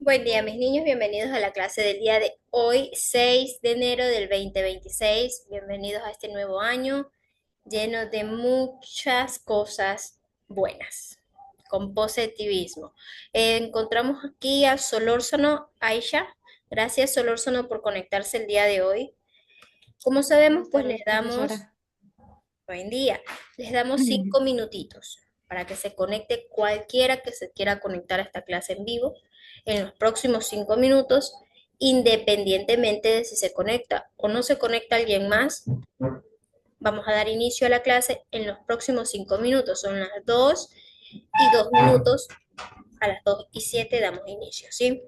Buen día, mis niños. Bienvenidos a la clase del día de hoy, 6 de enero del 2026. Bienvenidos a este nuevo año lleno de muchas cosas buenas, con positivismo. Encontramos aquí a Solórzano Aisha. Gracias, Solórzano, por conectarse el día de hoy. Como sabemos, Buenas pues les tardes, damos, profesora. buen día, les damos 5 minutitos para que se conecte cualquiera que se quiera conectar a esta clase en vivo en los próximos 5 minutos, independientemente de si se conecta o no se conecta alguien más. Vamos a dar inicio a la clase en los próximos 5 minutos. Son las 2:02. A las 2:07 damos inicio, ¿sí?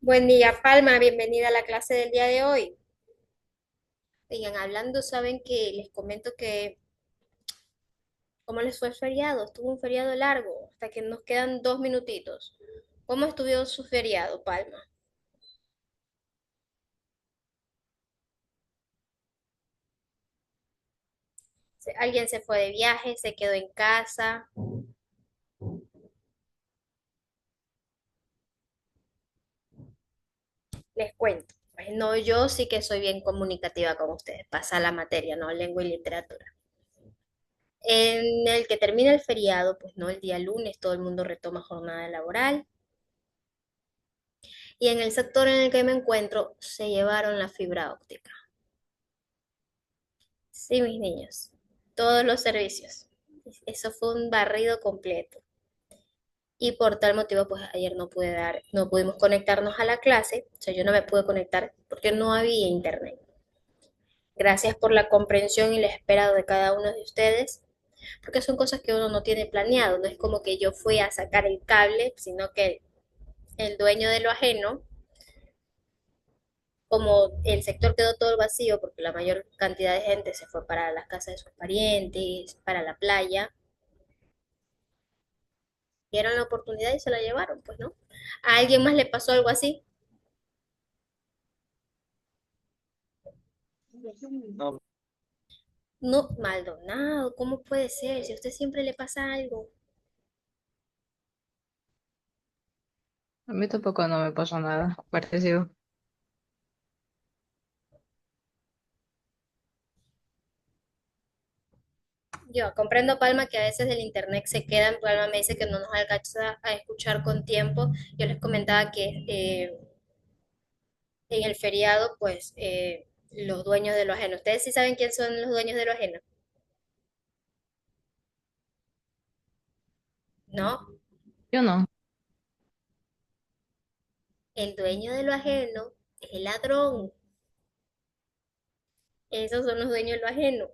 Buen día, Palma. Bienvenida a la clase del día de hoy. Oigan, hablando, saben que les comento que ¿cómo les fue el feriado? Estuvo un feriado largo, hasta que nos quedan 2 minutitos. ¿Cómo estuvo su feriado, Palma? ¿Alguien se fue de viaje, se quedó en casa? Les cuento. Pues no, yo sí que soy bien comunicativa con ustedes. Pasa la materia, ¿no? Lengua y literatura. En el que termina el feriado, pues no, el día lunes todo el mundo retoma jornada laboral. Y en el sector en el que me encuentro, se llevaron la fibra óptica. Sí, mis niños, todos los servicios. Eso fue un barrido completo. Y por tal motivo, pues ayer no pudimos conectarnos a la clase. O sea, yo no me pude conectar porque no había internet. Gracias por la comprensión y la espera de cada uno de ustedes, porque son cosas que uno no tiene planeado. No es como que yo fui a sacar el cable, sino que el dueño de lo ajeno, como el sector quedó todo vacío porque la mayor cantidad de gente se fue para las casas de sus parientes, para la playa, dieron la oportunidad y se la llevaron, pues no. ¿A alguien más le pasó algo así? No, No, Maldonado, ¿cómo puede ser? Si a usted siempre le pasa algo. a mí tampoco no me pasó nada parecido. Yo comprendo, Palma, que a veces el internet se queda. En Palma me dice que no nos alcanza a escuchar con tiempo. Yo les comentaba que en el feriado, pues, los dueños de lo ajeno. ¿Ustedes sí saben quién son los dueños de lo ajeno? ¿No? Yo no. El dueño de lo ajeno es el ladrón. Esos son los dueños de lo ajeno.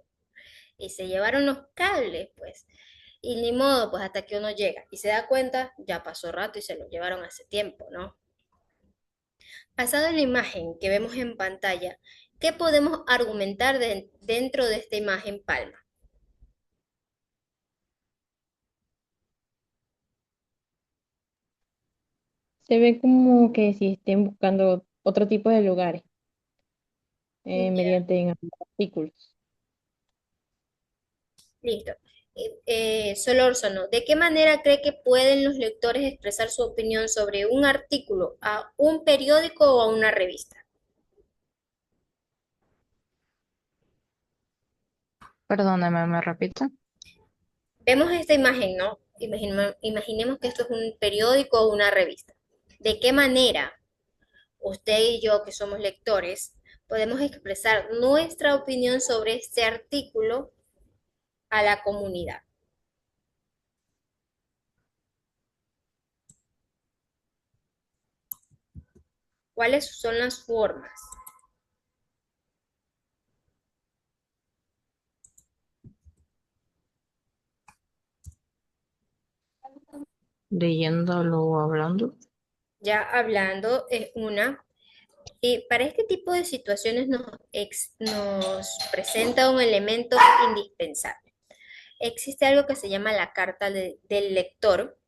Y se llevaron los cables, pues. Y ni modo, pues hasta que uno llega y se da cuenta, ya pasó rato y se lo llevaron hace tiempo, ¿no? Basado en la imagen que vemos en pantalla, ¿qué podemos argumentar dentro de esta imagen Palma? Se ve como que si estén buscando otro tipo de lugares Ya, mediante en artículos. listo. Solórzano, ¿de qué manera cree que pueden los lectores expresar su opinión sobre un artículo a un periódico o a una revista? Perdóname, ¿me repito? Vemos esta imagen, ¿no? Imaginemos que esto es un periódico o una revista. ¿De qué manera usted y yo, que somos lectores, podemos expresar nuestra opinión sobre este artículo a la comunidad? ¿Cuáles son las formas? Leyéndolo o hablando. Ya hablando es una. Y para este tipo de situaciones nos presenta un elemento indispensable. Existe algo que se llama la carta del lector,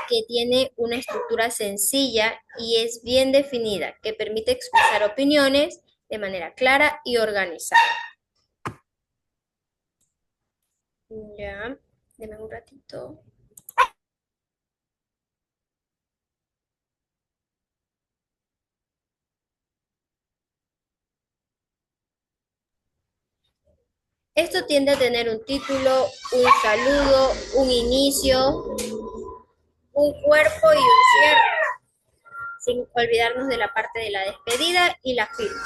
que tiene una estructura sencilla y es bien definida, que permite expresar opiniones de manera clara y organizada. Ya, deme un ratito. Esto tiende a tener un título, un saludo, un inicio, un cuerpo y un cierre, sin olvidarnos de la parte de la despedida y la firma.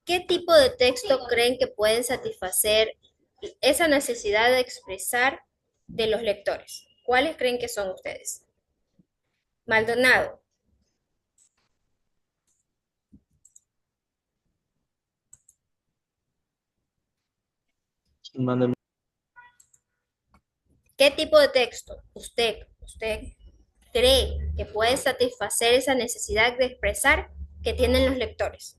¿Qué tipo de texto creen que pueden satisfacer esa necesidad de expresar de los lectores? ¿Cuáles creen que son ustedes? Maldonado, Mándame. ¿qué tipo de texto usted cree que puede satisfacer esa necesidad de expresar que tienen los lectores?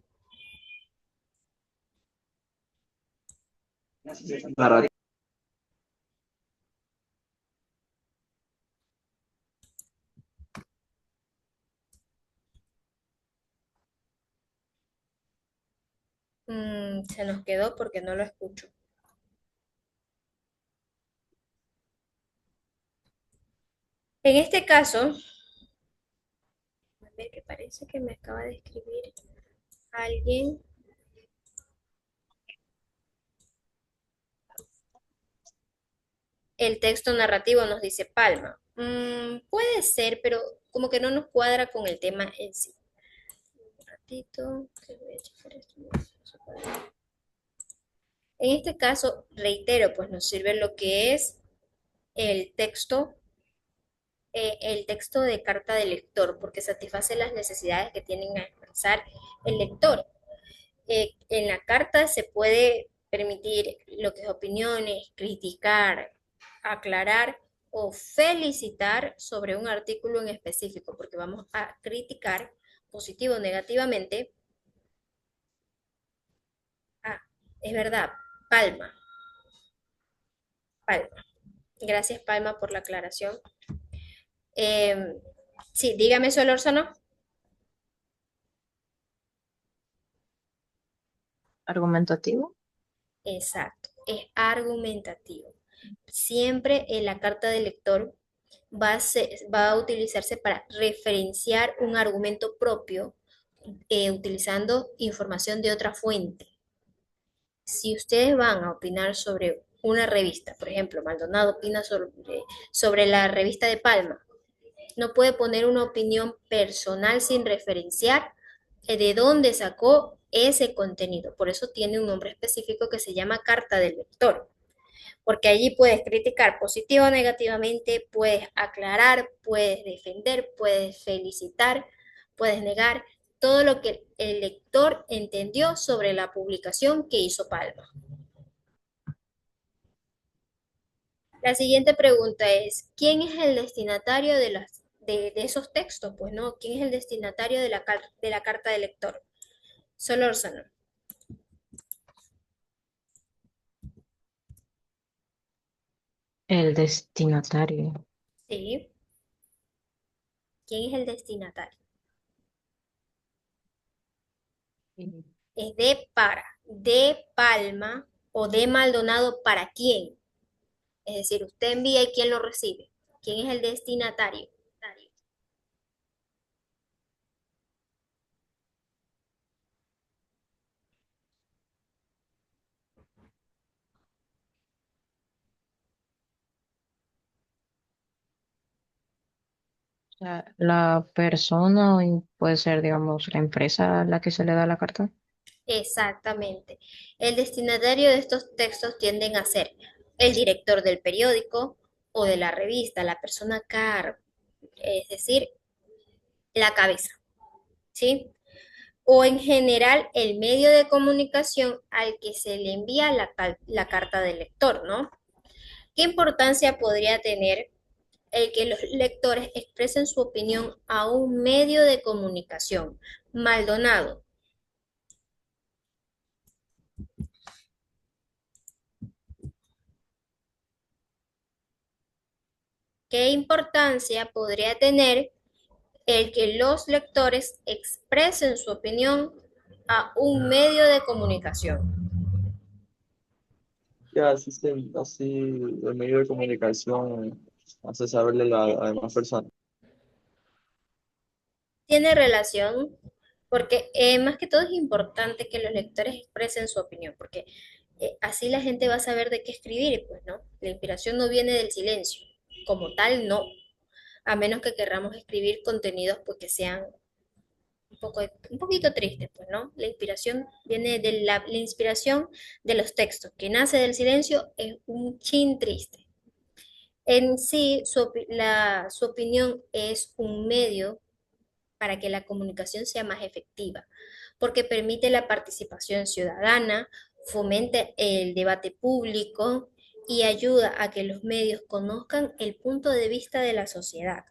Para Se nos quedó porque no lo escucho. En este caso, a ver que parece que me acaba de escribir alguien. El texto narrativo nos dice Palma. Puede ser, pero como que no nos cuadra con el tema en sí. Un ratito, que voy a checar esto. En este caso, reitero, pues nos sirve lo que es el texto de carta del lector, porque satisface las necesidades que tienen a expresar el lector. En la carta se puede permitir lo que es opiniones, criticar, aclarar o felicitar sobre un artículo en específico, porque vamos a criticar positivo o negativamente. Ah, es verdad, Palma, Palma. Gracias, Palma, por la aclaración. Eh, sí, dígame, Solórzano. Argumentativo. Exacto, es argumentativo. Siempre en la carta del lector va a utilizarse para referenciar un argumento propio utilizando información de otra fuente. Si ustedes van a opinar sobre una revista, por ejemplo, Maldonado opina sobre la revista de Palma, no puede poner una opinión personal sin referenciar de dónde sacó ese contenido. Por eso tiene un nombre específico que se llama carta del lector, porque allí puedes criticar positivo o negativamente, puedes aclarar, puedes defender, puedes felicitar, puedes negar todo lo que el lector entendió sobre la publicación que hizo Palma. La siguiente pregunta es, ¿quién es el destinatario de esos textos? Pues no, ¿quién es el destinatario de la carta del lector? Solórzano. El destinatario. Sí. ¿Quién es el destinatario? Es de Palma o de Maldonado para quién. Es decir, usted envía y quién lo recibe. ¿Quién es el destinatario? O sea, la persona y puede ser, digamos, la empresa a la que se le da la carta. Exactamente. El destinatario de estos textos tienden a ser el director del periódico o de la revista, la persona car, es decir, la cabeza, ¿sí? O en general el medio de comunicación al que se le envía la carta del lector, ¿no? ¿Qué importancia podría tener el que los lectores expresen su opinión a un medio de comunicación? Maldonado, ¿qué importancia podría tener el que los lectores expresen su opinión a un medio de comunicación? Ya, así el medio de comunicación hace saberle a las demás personas. Tiene relación porque más que todo es importante que los lectores expresen su opinión, porque así la gente va a saber de qué escribir, pues, ¿no? La inspiración no viene del silencio, como tal, no, a menos que querramos escribir contenidos pues que sean un poquito tristes, pues, ¿no? La inspiración viene de la inspiración de los textos, que nace del silencio, es un chin triste. En sí, su opinión es un medio para que la comunicación sea más efectiva, porque permite la participación ciudadana, fomenta el debate público y ayuda a que los medios conozcan el punto de vista de la sociedad.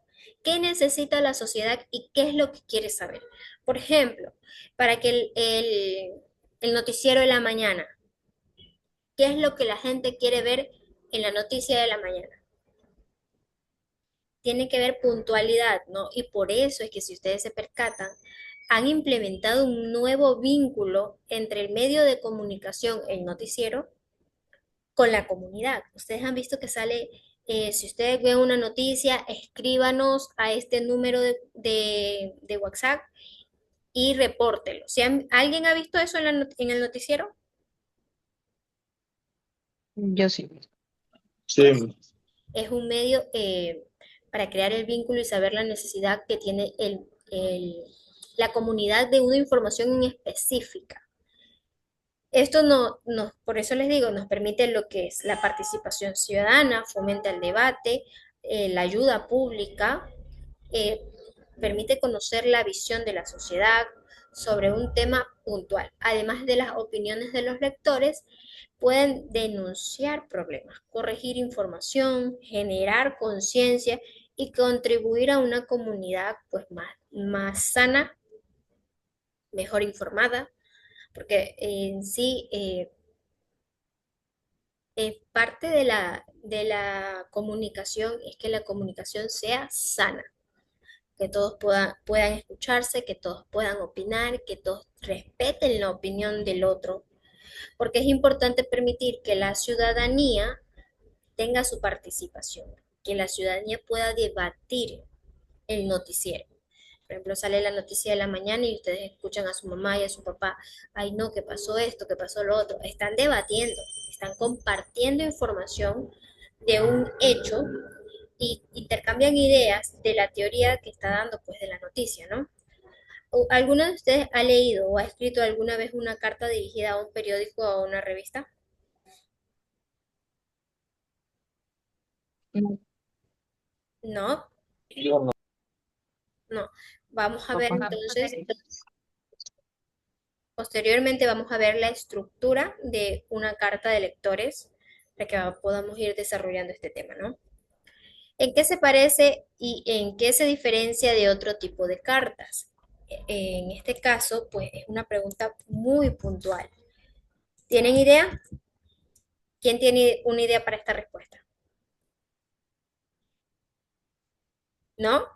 ¿Qué necesita la sociedad y qué es lo que quiere saber? Por ejemplo, para que el noticiero de la mañana, ¿qué es lo que la gente quiere ver en la noticia de la mañana? Tiene que ver puntualidad, ¿no? Y por eso es que si ustedes se percatan, han implementado un nuevo vínculo entre el medio de comunicación, el noticiero, con la comunidad. Ustedes han visto que sale, si ustedes ven una noticia, escríbanos a este número de WhatsApp y repórtelo. Si ¿alguien ha visto eso en el noticiero? Yo sí. Sí, es un medio para crear el vínculo y saber la necesidad que tiene la comunidad de una información en específica. Esto por eso les digo, nos permite lo que es la participación ciudadana, fomenta el debate, la ayuda pública, eh, permite conocer la visión de la sociedad sobre un tema puntual. Además de las opiniones de los lectores, pueden denunciar problemas, corregir información, generar conciencia y contribuir a una comunidad pues más sana, mejor informada, porque en sí parte de la comunicación es que la comunicación sea sana, que todos puedan escucharse, que todos puedan opinar, que todos respeten la opinión del otro, porque es importante permitir que la ciudadanía tenga su participación, que la ciudadanía pueda debatir el noticiero. Por ejemplo, sale la noticia de la mañana y ustedes escuchan a su mamá y a su papá, ay no, que pasó esto, que pasó lo otro. Están debatiendo, están compartiendo información de un hecho y intercambian ideas de la teoría que está dando pues de la noticia, ¿no? ¿Alguno de ustedes ha leído o ha escrito alguna vez una carta dirigida a un periódico o a una revista? No, No, Yo no. no. Vamos a ver poco. entonces, posteriormente vamos a ver la estructura de una carta de lectores para que podamos ir desarrollando este tema, ¿no? ¿En qué se parece y en qué se diferencia de otro tipo de cartas? En este caso, pues es una pregunta muy puntual. ¿Tienen idea? ¿Quién tiene una idea para esta respuesta? ¿No?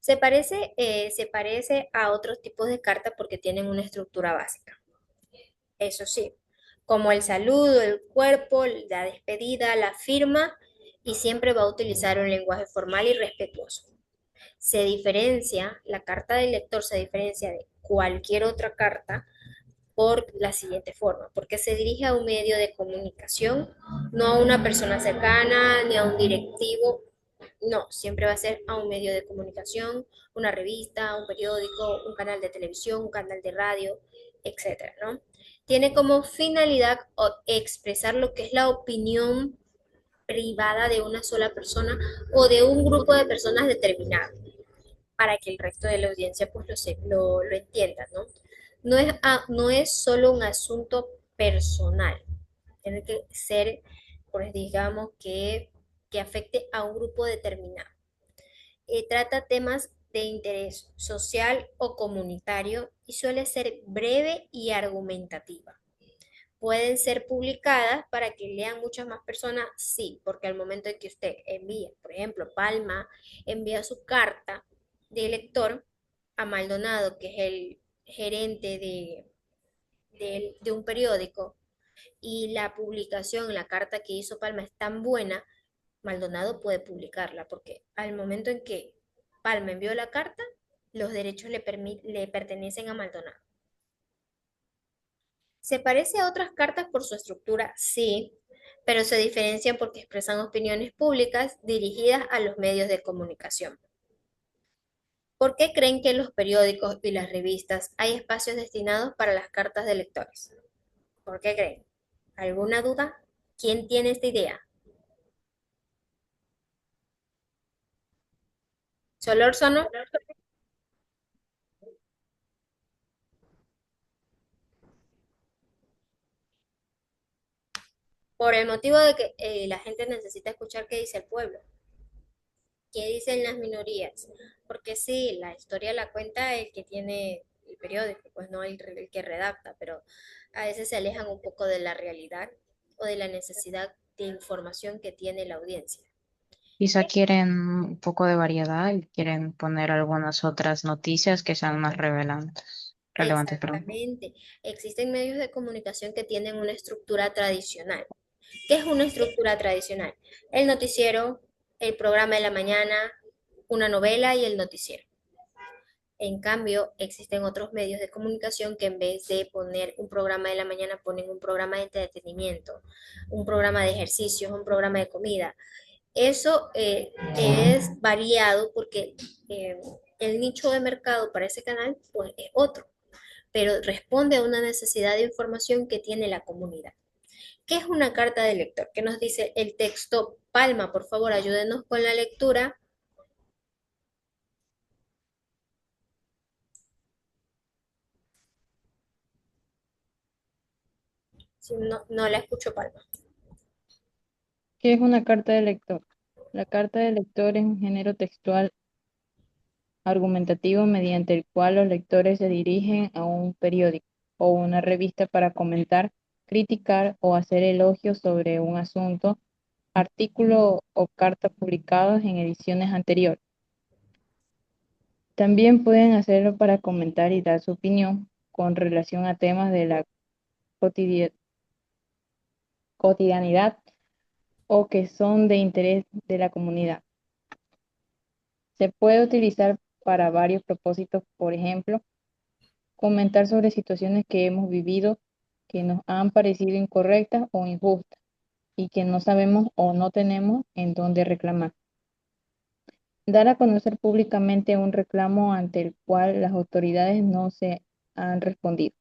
Se parece a otros tipos de cartas porque tienen una estructura básica. Eso sí, como el saludo, el cuerpo, la despedida, la firma, y siempre va a utilizar un lenguaje formal y respetuoso. La carta del lector se diferencia de cualquier otra carta por la siguiente forma, porque se dirige a un medio de comunicación, no a una persona cercana ni a un directivo, no, siempre va a ser a un medio de comunicación, una revista, un periódico, un canal de televisión, un canal de radio, etcétera, ¿no? Tiene como finalidad expresar lo que es la opinión privada de una sola persona o de un grupo de personas determinado, para que el resto de la audiencia pues lo entienda, ¿no? No es solo un asunto personal, tiene que ser, pues digamos, que afecte a un grupo determinado. Trata temas de interés social o comunitario y suele ser breve y argumentativa. ¿Pueden ser publicadas para que lean muchas más personas? Sí, porque al momento en que usted envía, por ejemplo, Palma envía su carta de lector a Maldonado, que es el gerente de un periódico, y la publicación, la carta que hizo Palma es tan buena, Maldonado puede publicarla, porque al momento en que Palma envió la carta, los derechos le pertenecen a Maldonado. ¿Se parece a otras cartas por su estructura? Sí, pero se diferencian porque expresan opiniones públicas dirigidas a los medios de comunicación. ¿Por qué creen que en los periódicos y las revistas hay espacios destinados para las cartas de lectores? ¿Por qué creen? ¿Alguna duda? ¿Quién tiene esta idea? ¿Solórzano? Por el motivo de que la gente necesita escuchar qué dice el pueblo. ¿Qué dicen las minorías? Porque sí, la historia la cuenta el que tiene el periódico, pues no el que redacta, pero a veces se alejan un poco de la realidad o de la necesidad de información que tiene la audiencia. Quizá quieren un poco de variedad y quieren poner algunas otras noticias que sean más relevantes, perdón. Exactamente. Existen medios de comunicación que tienen una estructura tradicional. ¿Qué es una estructura tradicional? El noticiero, el programa de la mañana, una novela y el noticiero. En cambio, existen otros medios de comunicación que en vez de poner un programa de la mañana, ponen un programa de entretenimiento, un programa de ejercicios, un programa de comida. Eso es variado porque eh, el nicho de mercado para ese canal pues, es otro, pero responde a una necesidad de información que tiene la comunidad. ¿Qué es una carta de lector? ¿Qué nos dice el texto? Palma, por favor, ayúdenos con la lectura. Si no, no la escucho, Palma. ¿Qué es una carta de lector? La carta de lector es un género textual argumentativo mediante el cual los lectores se dirigen a un periódico o una revista para comentar, criticar o hacer elogios sobre un asunto, artículo o carta publicados en ediciones anteriores. También pueden hacerlo para comentar y dar su opinión con relación a temas de la cotidia- cotidianidad o que son de interés de la comunidad. Se puede utilizar para varios propósitos, por ejemplo, comentar sobre situaciones que hemos vivido que nos han parecido incorrectas o injustas y que no sabemos o no tenemos en dónde reclamar. Dar a conocer públicamente un reclamo ante el cual las autoridades no se han respondido.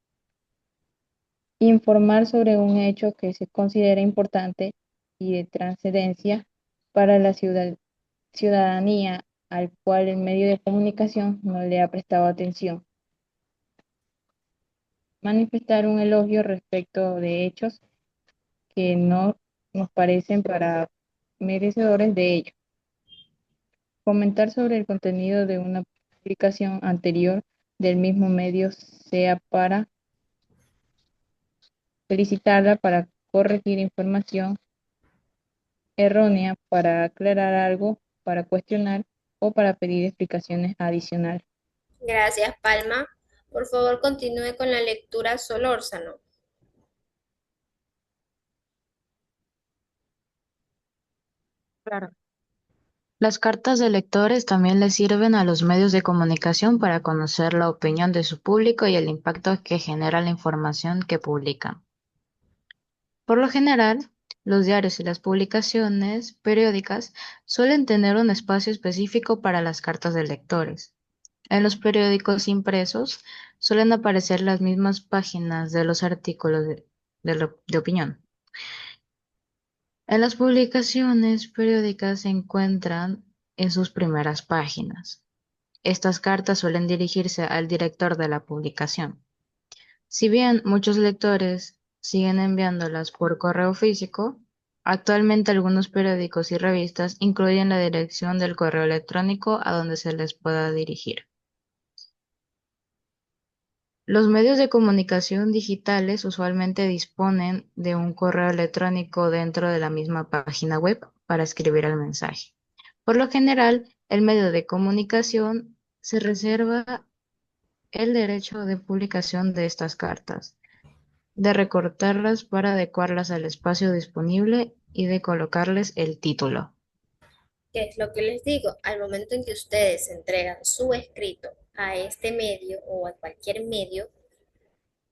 Informar sobre un hecho que se considera importante y de trascendencia para la ciudadanía al cual el medio de comunicación no le ha prestado atención. Manifestar un elogio respecto de hechos que no nos parecen para merecedores de ello. Comentar sobre el contenido de una publicación anterior del mismo medio, sea para felicitarla, para corregir información errónea, para aclarar algo, para cuestionar o para pedir explicaciones adicionales. Gracias, Palma. Por favor, continúe con la lectura Solórzano. Claro. Las cartas de lectores también le sirven a los medios de comunicación para conocer la opinión de su público y el impacto que genera la información que publican. Por lo general, los diarios y las publicaciones periódicas suelen tener un espacio específico para las cartas de lectores. En los periódicos impresos suelen aparecer las mismas páginas de los artículos de opinión. En las publicaciones periódicas se encuentran en sus primeras páginas. Estas cartas suelen dirigirse al director de la publicación. Si bien muchos lectores siguen enviándolas por correo físico, actualmente algunos periódicos y revistas incluyen la dirección del correo electrónico a donde se les pueda dirigir. Los medios de comunicación digitales usualmente disponen de un correo electrónico dentro de la misma página web para escribir el mensaje. Por lo general, el medio de comunicación se reserva el derecho de publicación de estas cartas, de recortarlas para adecuarlas al espacio disponible y de colocarles el título. ¿Qué es lo que les digo? Al momento en que ustedes entregan su escrito a este medio o a cualquier medio,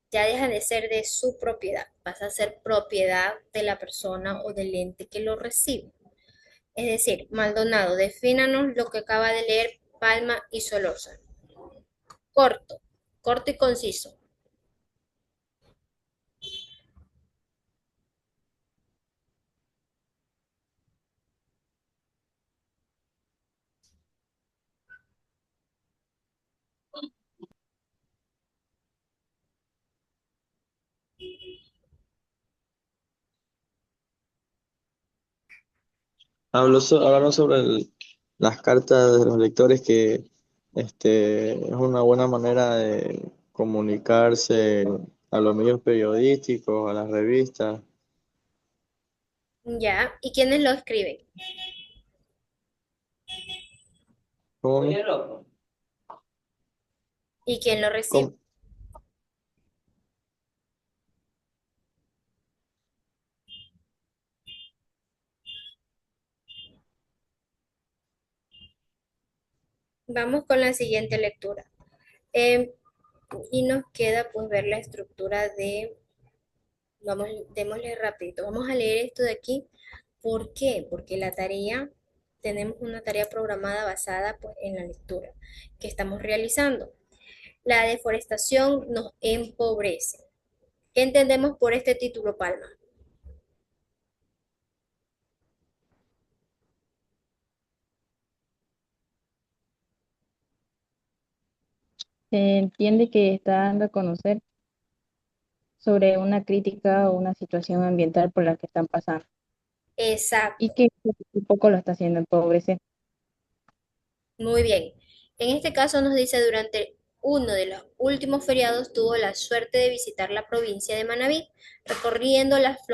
ya deja de ser de su propiedad, pasa a ser propiedad de la persona o del ente que lo recibe. Es decir, Maldonado, defínanos lo que acaba de leer Palma y Solórzano. Corto, corto y conciso. Hablaron sobre las cartas de los lectores que es una buena manera de comunicarse a los medios periodísticos, a las revistas. Ya, ¿y quiénes lo escriben? ¿Cómo? ¿Y quién lo recibe? ¿Cómo? Vamos con la siguiente lectura. Em, y nos queda pues ver la estructura de, vamos, démosle rapidito. Vamos a leer esto de aquí ¿Por qué? Porque la tarea, tenemos una tarea programada basada pues, en la lectura que estamos realizando. La deforestación nos empobrece. ¿Qué entendemos por este título, Palma? Se entiende que está dando a conocer sobre una crítica o una situación ambiental por la que están pasando y Exacto. que un poco lo está haciendo empobrecer. Muy bien. En este caso nos dice, durante uno de los últimos feriados tuvo la suerte de visitar la provincia de Manabí, recorriendo las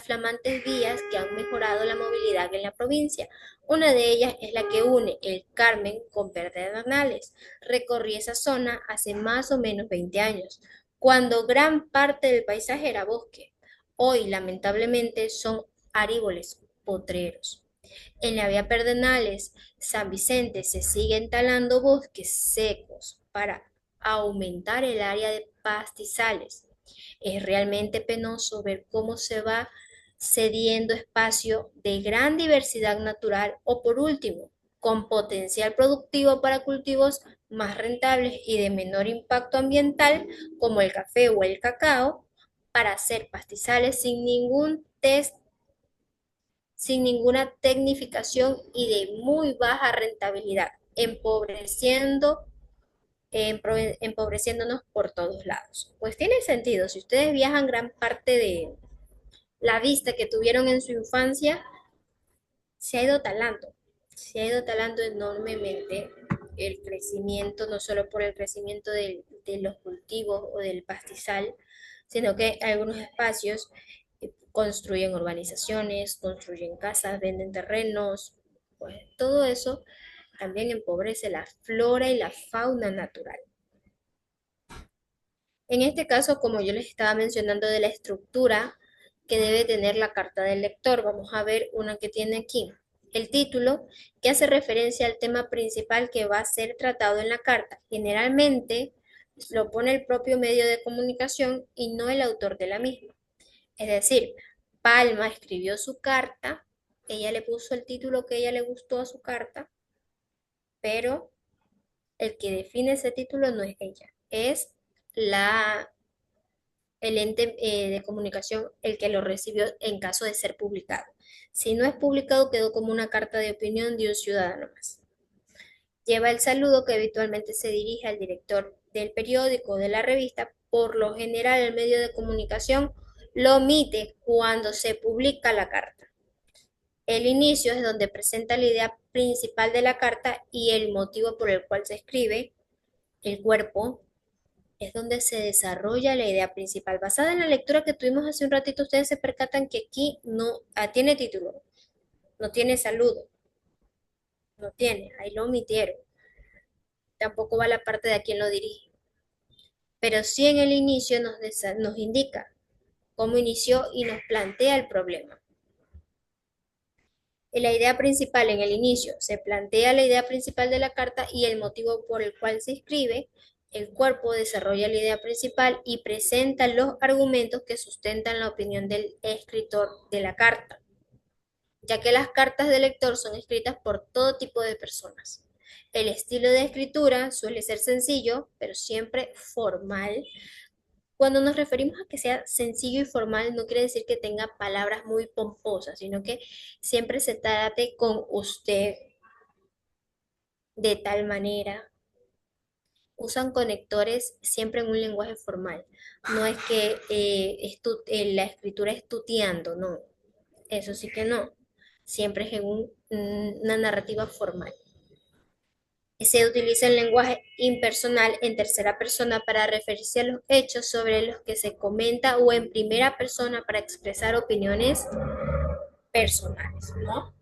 flamantes vías que han mejorado la movilidad en la provincia. Una de ellas es la que une el Carmen con Pedernales. Recorrí esa zona hace más o menos 20 años, cuando gran parte del paisaje era bosque. Hoy, lamentablemente, son árboles potreros. En la vía Pedernales San Vicente se siguen talando bosques secos para aumentar el área de pastizales. Es realmente penoso ver cómo se va cediendo espacio de gran diversidad natural o, por último, con potencial productivo para cultivos más rentables y de menor impacto ambiental, como el café o el cacao, para hacer pastizales sin ninguna tecnificación y de muy baja rentabilidad, empobreciéndonos por todos lados. Pues tiene sentido, si ustedes viajan gran parte de la vista que tuvieron en su infancia, se ha ido talando, se ha ido talando enormemente el crecimiento, no solo por el crecimiento de los cultivos o del pastizal, sino que algunos espacios construyen urbanizaciones, construyen casas, venden terrenos, pues todo eso también empobrece la flora y la fauna natural. En este caso, como yo les estaba mencionando de la estructura que debe tener la carta del lector, vamos a ver una que tiene aquí. El título, que hace referencia al tema principal que va a ser tratado en la carta. Generalmente lo pone el propio medio de comunicación y no el autor de la misma. Es decir, Palma escribió su carta, ella le puso el título que a ella le gustó a su carta, pero el que define ese título no es ella, es la, el ente de comunicación el que lo recibió en caso de ser publicado. Si no es publicado, quedó como una carta de opinión de un ciudadano más. Lleva el saludo que habitualmente se dirige al director del periódico o de la revista. Por lo general, el medio de comunicación lo omite cuando se publica la carta. El inicio es donde presenta la idea principal de la carta y el motivo por el cual se escribe. El cuerpo es donde se desarrolla la idea principal. Basada en la lectura que tuvimos hace un ratito, ustedes se percatan que aquí no tiene título, no tiene saludo, no tiene, ahí lo omitieron. Tampoco va la parte de a quién lo dirige. Pero sí en el inicio nos indica cómo inició y nos plantea el problema. En la idea principal en el inicio se plantea la idea principal de la carta y el motivo por el cual se escribe. El cuerpo desarrolla la idea principal y presenta los argumentos que sustentan la opinión del escritor de la carta, ya que las cartas del lector son escritas por todo tipo de personas. El estilo de escritura suele ser sencillo, pero siempre formal. Cuando nos referimos a que sea sencillo y formal, no quiere decir que tenga palabras muy pomposas, sino que siempre se trate con usted de tal manera. Usan conectores siempre en un lenguaje formal. No es que la escritura es tuteando, no. Eso sí que no. Siempre es en una narrativa formal. Se utiliza el lenguaje impersonal en tercera persona para referirse a los hechos sobre los que se comenta o en primera persona para expresar opiniones personales, ¿no?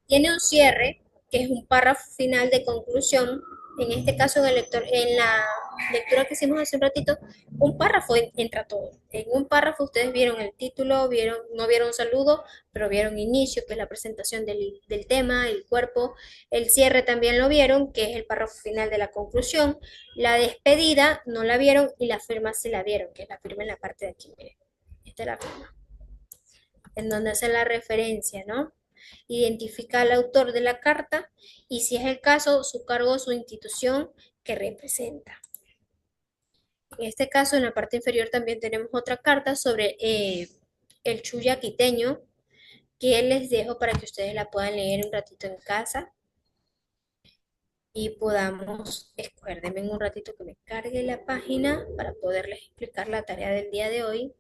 Tiene un cierre, que es un párrafo final de conclusión. En este caso, en la lectura que hicimos hace un ratito, un párrafo entra todo. En un párrafo ustedes vieron el título, no vieron saludo, pero vieron inicio, que es la presentación del tema, el cuerpo. El cierre también lo vieron, que es el párrafo final de la conclusión. La despedida no la vieron y la firma sí la vieron, que es la firma en la parte de aquí. Miren. Esta es la firma, en donde hace la referencia, ¿no? identifica al autor de la carta y, si es el caso, su cargo o su institución que representa. En este caso, en la parte inferior también tenemos otra carta sobre el chulla quiteño, que les dejo para que ustedes la puedan leer un ratito en casa y podamos escoger. Denme un ratito que me cargue la página para poderles explicar la tarea del día de hoy.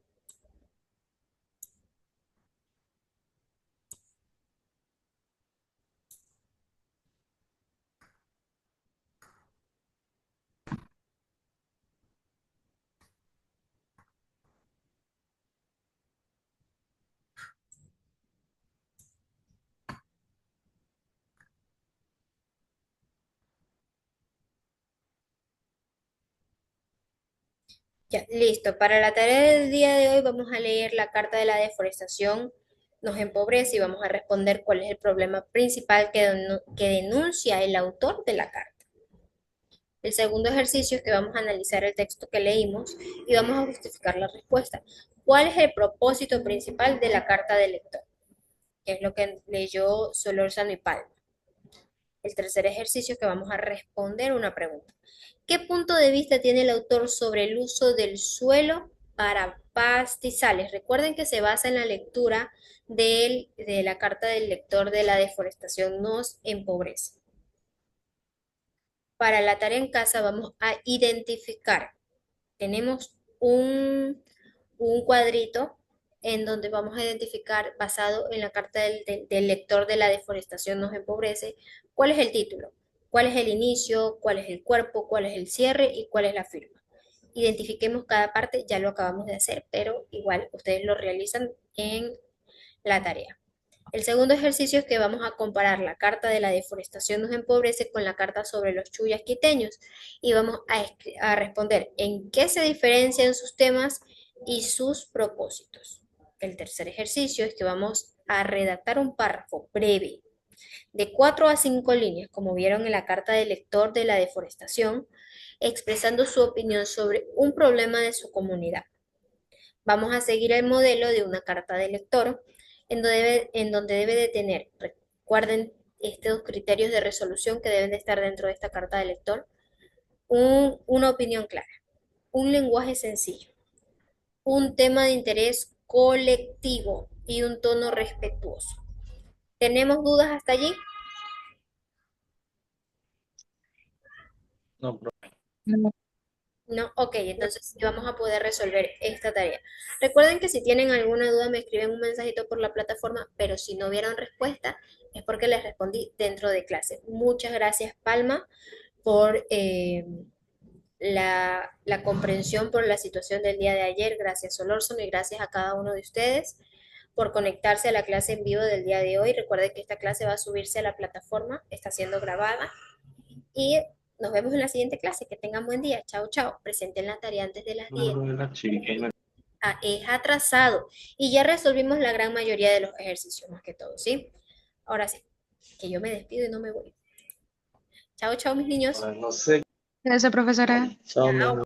Ya, listo. Para la tarea del día de hoy vamos a leer la carta de la deforestación nos empobrece y vamos a responder cuál es el problema principal que denuncia el autor de la carta. El segundo ejercicio es que vamos a analizar el texto que leímos y vamos a justificar la respuesta. ¿Cuál es el propósito principal de la carta del lector? Que es lo que leyó Solórzano y Palma. El tercer ejercicio es que vamos a responder una pregunta. ¿Qué punto de vista tiene el autor sobre el uso del suelo para pastizales? Recuerden que se basa en la lectura de la carta del lector de la deforestación nos empobrece. Para la tarea en casa vamos a identificar. Tenemos un cuadrito en donde vamos a identificar, basado en la carta del lector de la deforestación nos empobrece, cuál es el título, cuál es el inicio, cuál es el cuerpo, cuál es el cierre y cuál es la firma. Identifiquemos cada parte, ya lo acabamos de hacer, pero igual ustedes lo realizan en la tarea. El segundo ejercicio es que vamos a comparar la carta de la deforestación nos empobrece con la carta sobre los chullas quiteños y vamos a responder en qué se diferencian sus temas y sus propósitos. El tercer ejercicio es que vamos a redactar un párrafo breve de 4 a 5 líneas, como vieron en la carta del lector de la deforestación, expresando su opinión sobre un problema de su comunidad. Vamos a seguir el modelo de una carta de lector en donde debe de tener, recuerden estos criterios de resolución que deben de estar dentro de esta carta de lector, una opinión clara, un lenguaje sencillo, un tema de interés colectivo y un tono respetuoso. ¿Tenemos dudas hasta allí? No, profe. No, No, ok, entonces sí vamos a poder resolver esta tarea. Recuerden que si tienen alguna duda me escriben un mensajito por la plataforma, pero si no vieron respuesta es porque les respondí dentro de clase. Muchas gracias, Palma, por la comprensión por la situación del día de ayer. Gracias, Solórzano, y gracias a cada uno de ustedes por conectarse a la clase en vivo del día de hoy. Recuerden que esta clase va a subirse a la plataforma, está siendo grabada. Y nos vemos en la siguiente clase. Que tengan buen día. Chao, chao. Presenten la tarea antes de las 10. Ah, es atrasado. Y ya resolvimos la gran mayoría de los ejercicios, más que todo, ¿sí? Ahora sí, que yo me despido y no me voy. Chao, chao, mis niños. Gracias, profesora. Chao, Chao.